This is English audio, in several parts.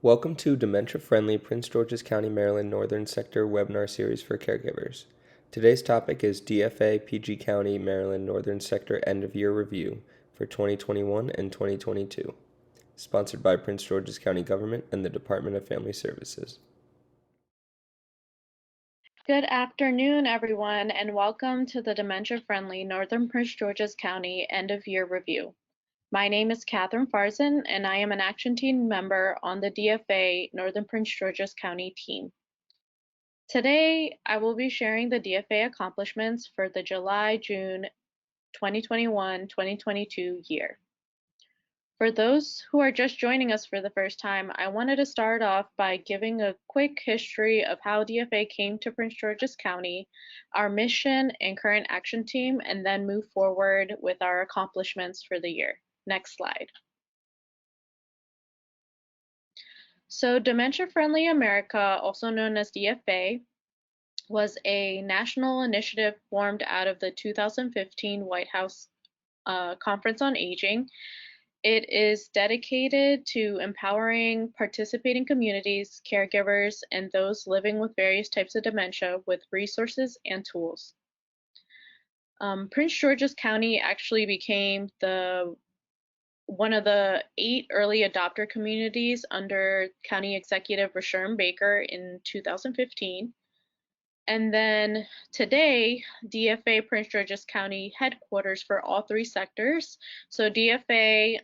Welcome to Dementia-Friendly Prince George's County, Maryland Northern Sector webinar series for caregivers. Today's topic is DFA PG County, Maryland Northern Sector End-of-Year Review for 2021 and 2022, sponsored by Prince George's County Government and the Department of Family Services. Good afternoon, everyone, and welcome to the Dementia-Friendly Northern Prince George's County End-of-Year Review. My name is Catherine Farzan, and I am an Action Team member on the DFA Northern Prince George's County team. Today, I will be sharing the DFA accomplishments for the July-June 2021-2022 year. For those who are just joining us for the first time, I wanted to start off by giving a quick history of how DFA came to Prince George's County, our mission and current action team, and then move forward with our accomplishments for the year. Next slide. So Dementia Friendly America, also known as DFA, was a national initiative formed out of the 2015 White House Conference on Aging. It is dedicated to empowering participating communities, caregivers, and those living with various types of dementia with resources and tools. Prince George's County actually became one of the 8 early adopter communities under County Executive Rasherm Baker in 2015. And then today, DFA Prince George's County headquarters for all 3 sectors. So DFA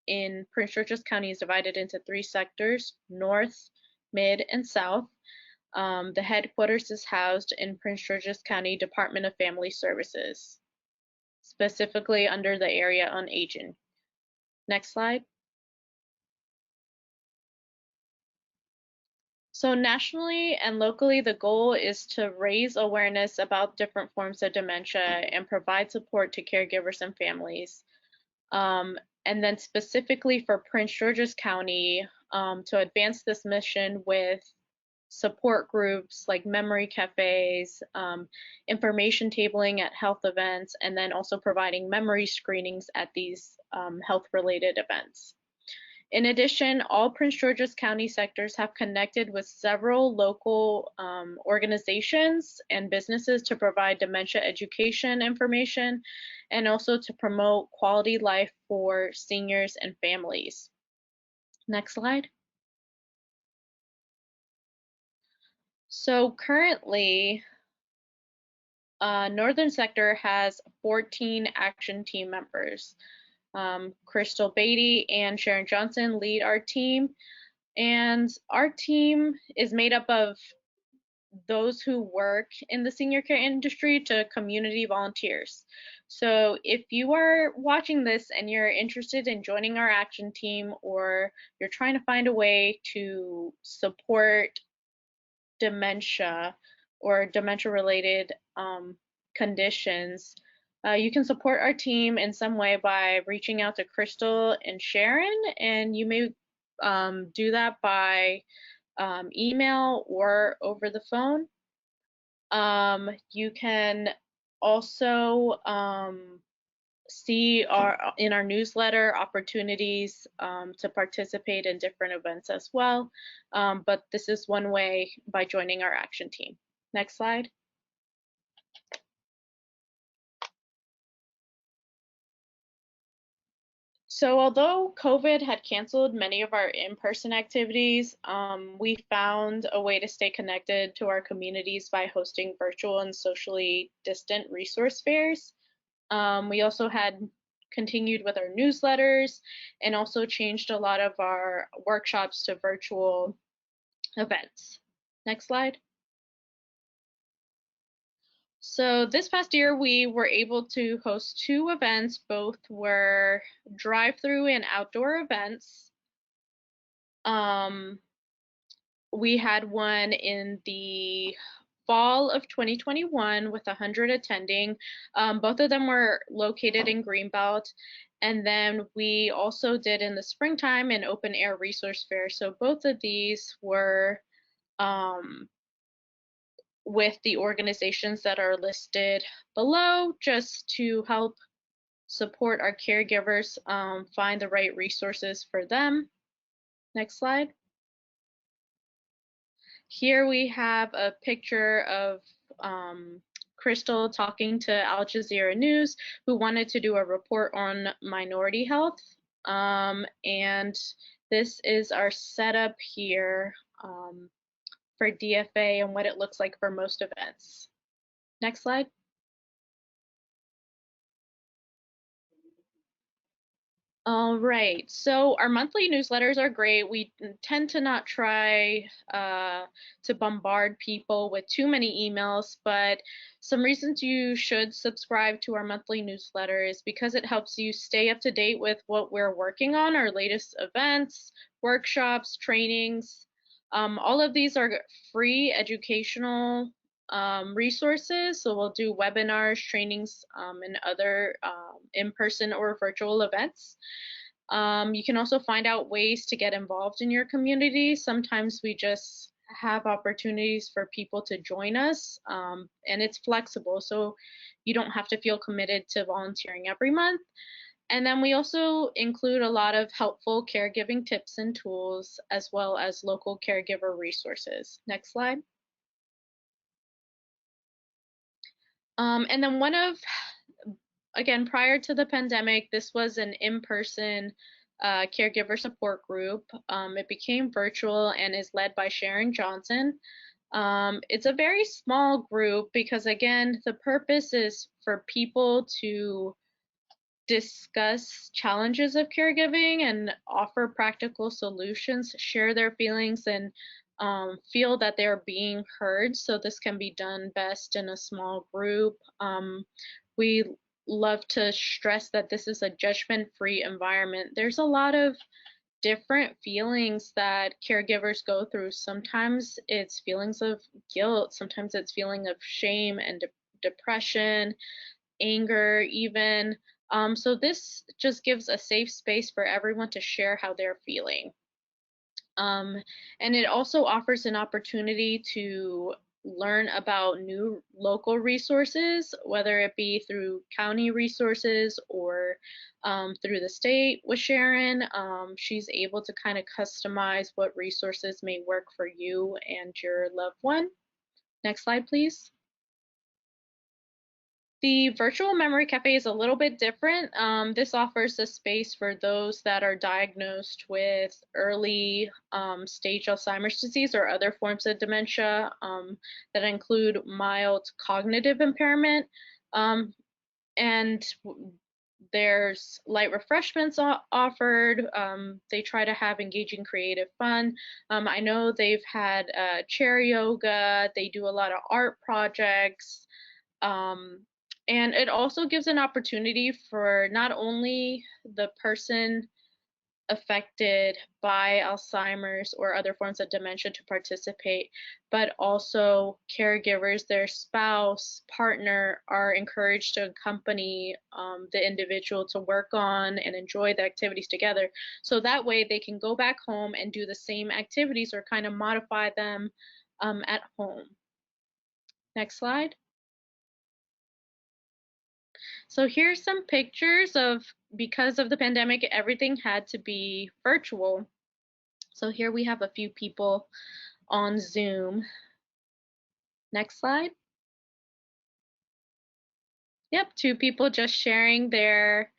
in Prince George's County is divided into 3 sectors, North, Mid, and South. The headquarters is housed in Prince George's County Department of Family Services, specifically under the Area on Aging. Next slide. So nationally and locally, the goal is to raise awareness about different forms of dementia and provide support to caregivers and families. And then specifically for Prince George's County, to advance this mission with support groups like memory cafes, information tabling at health events, and then also providing memory screenings at these health-related events. In addition, all Prince George's County sectors have connected with several local organizations and businesses to provide dementia education information and also to promote quality life for seniors and families. Next slide. So currently, Northern Sector has 14 action team members. Crystal Beatty and Sharon Johnson lead our team, and our team is made up of those who work in the senior care industry to community volunteers. So if you are watching this and you're interested in joining our action team, or you're trying to find a way to support dementia or dementia related conditions, you can support our team in some way by reaching out to Crystal and Sharon, and you may do that by email or over the phone. You can also see in our newsletter opportunities to participate in different events as well, but this is one way by joining our action team. Next slide. So although COVID had canceled many of our in-person activities, we found a way to stay connected to our communities by hosting virtual and socially distant resource fairs. We also had continued with our newsletters and also changed a lot of our workshops to virtual events. Next slide. So this past year, we were able to host 2 events. Both were drive-through and outdoor events. We had one in the fall of 2021 with 100 attending. Both of them were located in Greenbelt. And then we also did in the springtime an open air resource fair. So both of these were with the organizations that are listed below, just to help support our caregivers find the right resources for them. Next slide. Here we have a picture of Crystal talking to Al Jazeera News, who wanted to do a report on minority health. And this is our setup here for DFA and what it looks like for most events. Next slide. All right, so our monthly newsletters are great. We tend to not try to bombard people with too many emails, but some reasons you should subscribe to our monthly newsletter is because it helps you stay up to date with what we're working on, our latest events, workshops, trainings. All of these are free educational resources. So we'll do webinars, trainings, and other in-person or virtual events. You can also find out ways to get involved in your community. Sometimes we just have opportunities for people to join us, and it's flexible, so you don't have to feel committed to volunteering every month. And then we also include a lot of helpful caregiving tips and tools, as well as local caregiver resources. Next slide. And then again, prior to the pandemic, this was an in-person caregiver support group. It became virtual and is led by Sharon Johnson. It's a very small group because, again, the purpose is for people to discuss challenges of caregiving and offer practical solutions, share their feelings, and feel that they're being heard. So this can be done best in a small group. We love to stress that this is a judgment-free environment. There's a lot of different feelings that caregivers go through. Sometimes it's feelings of guilt, sometimes it's feeling of shame and depression, anger even. So this just gives a safe space for everyone to share how they're feeling. And it also offers an opportunity to learn about new local resources, whether it be through county resources or through the state with Sharon. She's able to kind of customize what resources may work for you and your loved one. Next slide, please. The virtual memory cafe is a little bit different. This offers a space for those that are diagnosed with early stage Alzheimer's disease or other forms of dementia that include mild cognitive impairment. And there's light refreshments offered. They try to have engaging creative fun. I know they've had chair yoga. They do a lot of art projects. And it also gives an opportunity for not only the person affected by Alzheimer's or other forms of dementia to participate, but also caregivers, their spouse, partner are encouraged to accompany the individual to work on and enjoy the activities together. So that way they can go back home and do the same activities or kind of modify them at home. Next slide. So here's some pictures of, because of the pandemic, everything had to be virtual. So here we have a few people on Zoom. Next slide. Yep, two people just sharing their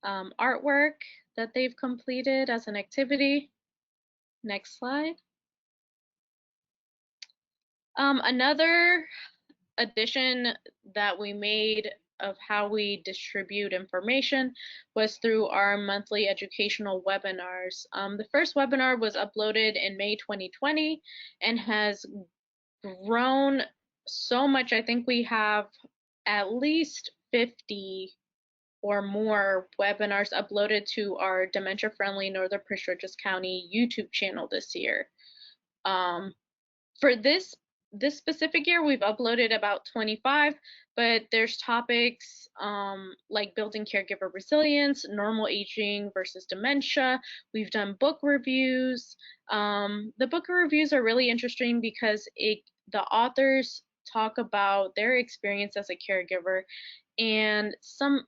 artwork that they've completed as an activity. Next slide. Another addition that we made of how we distribute information was through our monthly educational webinars. The first webinar was uploaded in May 2020 and has grown so much. I think we have at least 50 or more webinars uploaded to our Dementia Friendly Northern Prince George's County YouTube channel this year. For this specific year, we've uploaded about 25, but there's topics like building caregiver resilience, normal aging versus dementia. We've done book reviews. The book reviews are really interesting because the authors talk about their experience as a caregiver, and some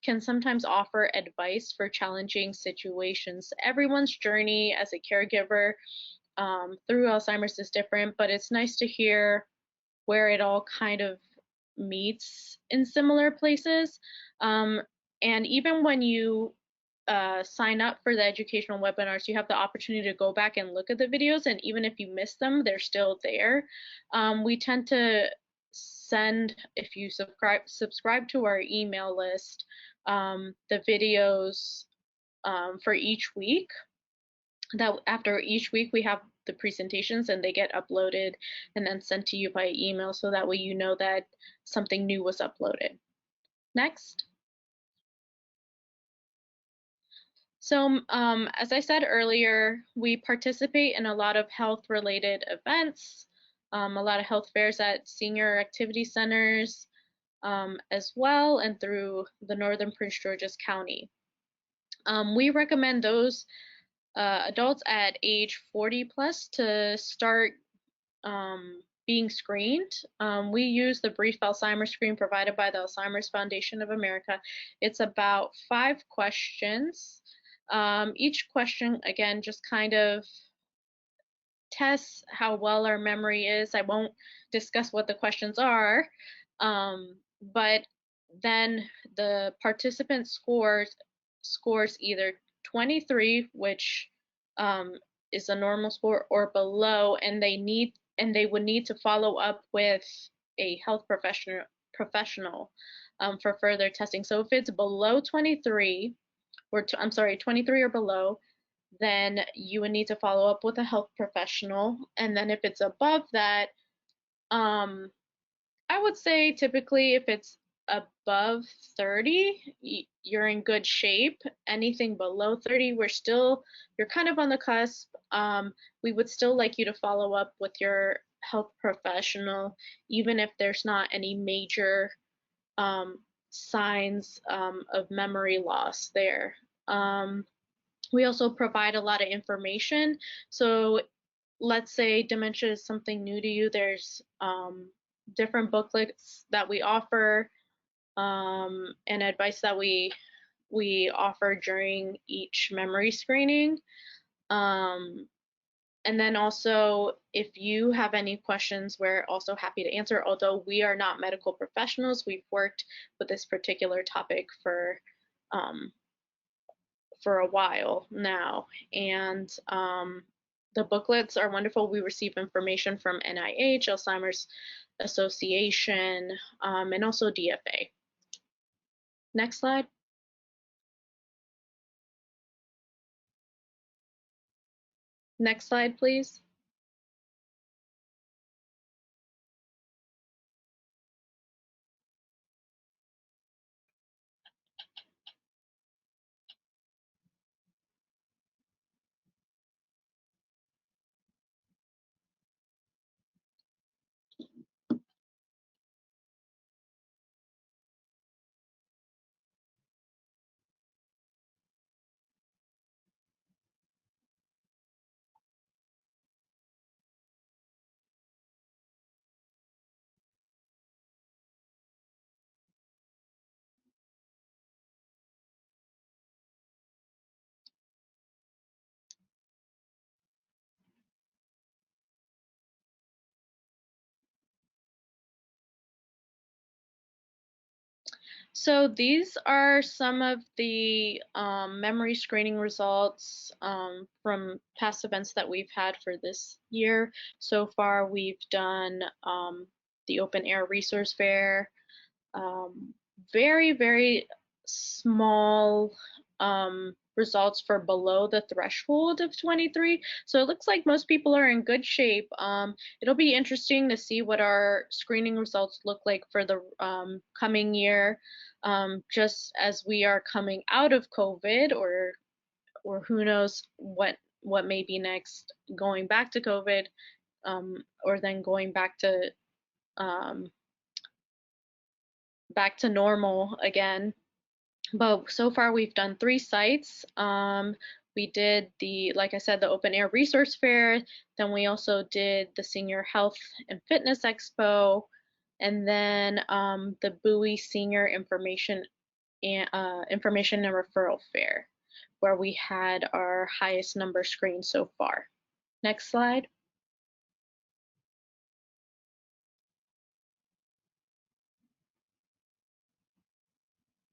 can sometimes offer advice for challenging situations. Everyone's journey as a caregiver through Alzheimer's is different, but it's nice to hear where it all kind of meets in similar places. Um, and even when you sign up for the educational webinars, you have the opportunity to go back and look at the videos, and even if you miss them, they're still there. We tend to send, if you subscribe to our email list, the videos for each week. That after each week we have the presentations and they get uploaded and then sent to you by email, so that way you know that something new was uploaded. Next. So as I said earlier, we participate in a lot of health-related events, a lot of health fairs at senior activity centers as well, and through the Northern Prince George's County. We recommend those adults at age 40 plus to start being screened. We use the brief Alzheimer's screen provided by the Alzheimer's Foundation of America. It's about 5 questions. Each question, again, just kind of tests how well our memory is. I won't discuss what the questions are, but then the participant scores either 23, which is a normal score, or below, and they would need to follow up with a health professional for further testing. So if it's below 23, or I'm sorry, 23 or below, then you would need to follow up with a health professional. And then if it's above that, I would say typically if it's above 30, you're in good shape. Anything below 30, you're kind of on the cusp. We would still like you to follow up with your health professional, even if there's not any major signs of memory loss there. We also provide a lot of information. So let's say dementia is something new to you. There's different booklets that we offer and advice that we offer during each memory screening. And then also, if you have any questions, we're also happy to answer. Although we are not medical professionals, we've worked with this particular topic for a while now, and the booklets are wonderful. We receive information from NIH, Alzheimer's Association, and also DFA. Next slide. Next slide, please. So these are some of the memory screening results from past events that we've had for this year. So far, we've done the open air resource fair, very, very small results for below the threshold of 23. So it looks like most people are in good shape. It'll be interesting to see what our screening results look like for the coming year, just as we are coming out of COVID, or who knows what may be next, going back to COVID, or then going um, back to normal again. But so far we've done 3 sites. We did like I said, the open air resource fair. Then we also did the Senior Health and Fitness Expo, and then the Bowie Senior Information information and referral fair, where we had our highest number screened so far. Next slide.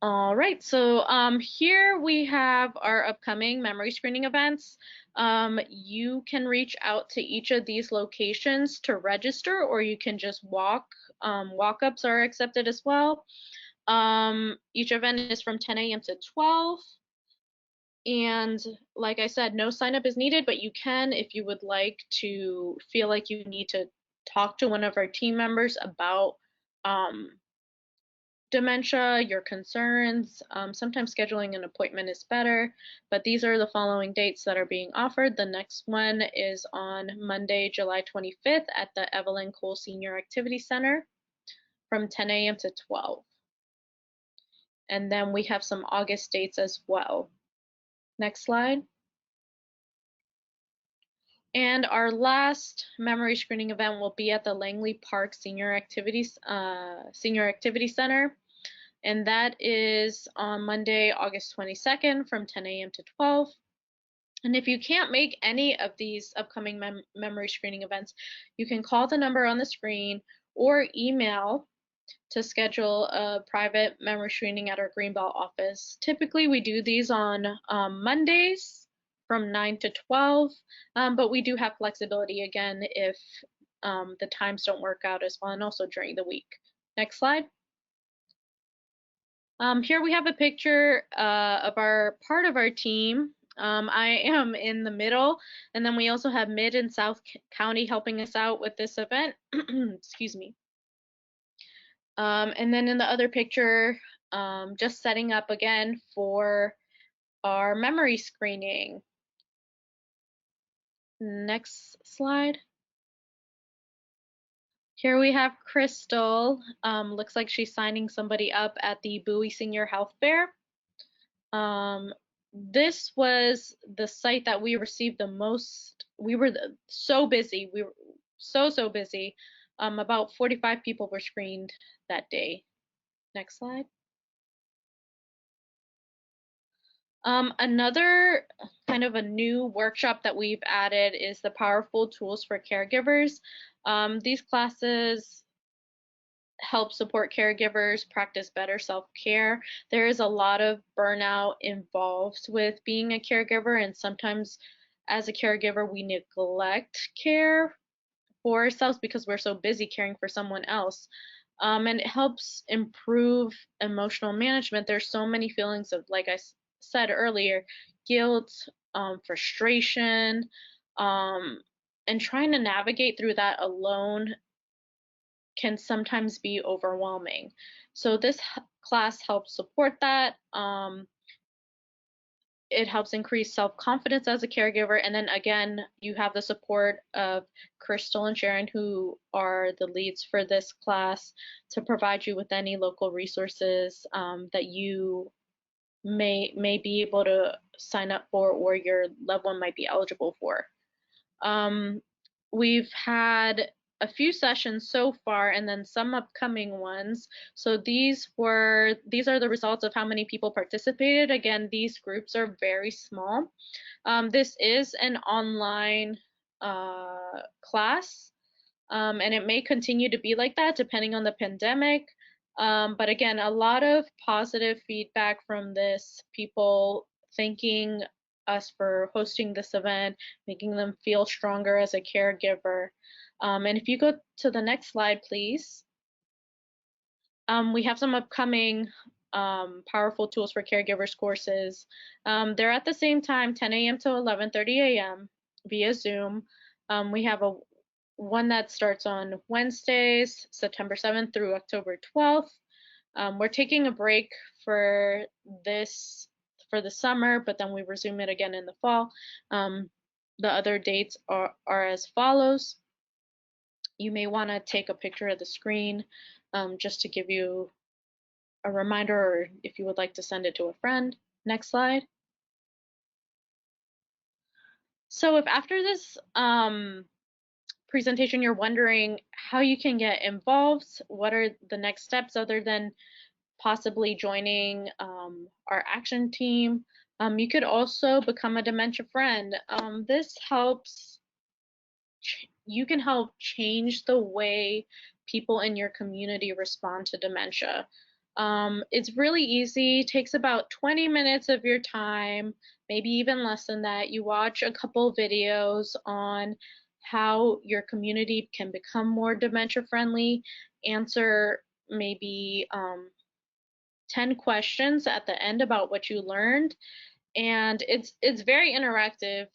All right, so here we have our upcoming memory screening events. You can reach out to each of these locations to register, or you can just walk. Walk-ups are accepted as well. Each event is from 10 a.m. to 12. And like I said, no sign up is needed, but you can, if you would like to feel like you need to talk to one of our team members about dementia, your concerns. Sometimes scheduling an appointment is better, but these are the following dates that are being offered. The next one is on Monday, July 25th at the Evelyn Cole Senior Activity Center from 10 a.m. to 12. And then we have some August dates as well. Next slide. And our last memory screening event will be at the Langley Park Senior Activity Center. And that is on Monday, August 22nd from 10 a.m. to 12. And if you can't make any of these upcoming memory screening events, you can call the number on the screen or email to schedule a private memory screening at our Greenbelt office. Typically, we do these on Mondays from 9 to 12, but we do have flexibility again if the times don't work out as well, and also during the week. Next slide. Here we have a picture of our part of our team. I am in the middle, and then we also have Mid and South County helping us out with this event. Excuse me. And then in the other picture, just setting up again for our memory screening. Next slide. Here we have Crystal. Looks like she's signing somebody up at the Bowie Senior Health Fair. This was the site that we received the most. We were so busy. We were so busy. About 45 people were screened that day. Next slide. Another kind of a new workshop that we've added is the Powerful Tools for Caregivers. These classes help support caregivers practice better self-care. There is a lot of burnout involved with being a caregiver, and sometimes as a caregiver we neglect care for ourselves because we're so busy caring for someone else. And it helps improve emotional management. There's so many feelings of, like I said earlier, guilt, frustration, and trying to navigate through that alone can sometimes be overwhelming. So this class helps support that. It helps increase self-confidence as a caregiver. And then again, you have the support of Crystal and Sharon, who are the leads for this class, to provide you with any local resources that you may be able to sign up for, or your loved one might be eligible for. We've had a few sessions so far, and then some upcoming ones. So these are the results of how many people participated. Again, these groups are very small. This is an online class, and it may continue to be like that depending on the pandemic. But again, a lot of positive feedback from this, people thanking us for hosting this event, making them feel stronger as a caregiver. And if you go to the next slide, please. We have some upcoming Powerful Tools for Caregivers courses. They're at the same time, 10 a.m. to 11:30 a.m. via Zoom. We have one that starts on Wednesdays, September 7th through October 12th. We're taking a break for the summer, but then we resume it again in the fall. The other dates are as follows. You may want to take a picture of the screen just to give you a reminder, or if you would like to send it to a friend. Next slide. So if after this presentation you're wondering how you can get involved, what are the next steps other than possibly joining our action team. You could also become a dementia friend. This helps, you can help change the way people in your community respond to dementia. It's really easy, takes about 20 minutes of your time, maybe even less than that. You watch a couple videos on how your community can become more dementia friendly, answer maybe 10 questions at the end about what you learned, and it's very interactive.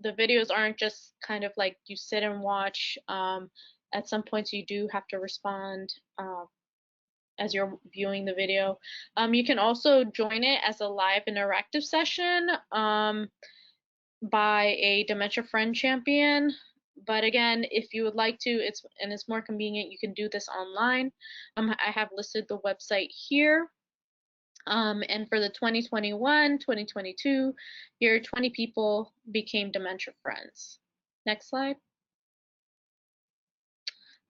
The videos aren't just kind of like you sit and watch. At some points you do have to respond as you're viewing the video. You can also join it as a live interactive session by a dementia friend champion. But again, if you would like to, it's more convenient, you can do this online. I have listed the website here. And for the 2021-2022 year, 20 people became dementia friends. Next slide.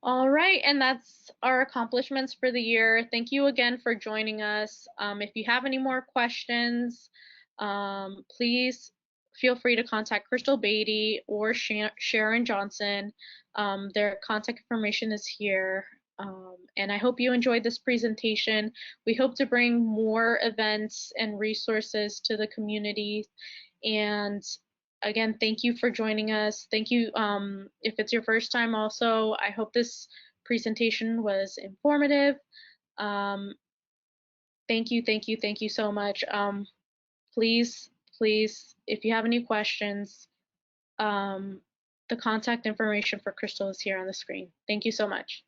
All right, and that's our accomplishments for the year. Thank you again for joining us. If you have any more questions, please feel free to contact Crystal Beatty or Sharon Johnson. Their contact information is here. And I hope you enjoyed this presentation. We hope to bring more events and resources to the community. And again, thank you for joining us. Thank you. If it's your first time also, I hope this presentation was informative. Um, thank you so much. Please, if you have any questions, the contact information for Crystal is here on the screen. Thank you so much.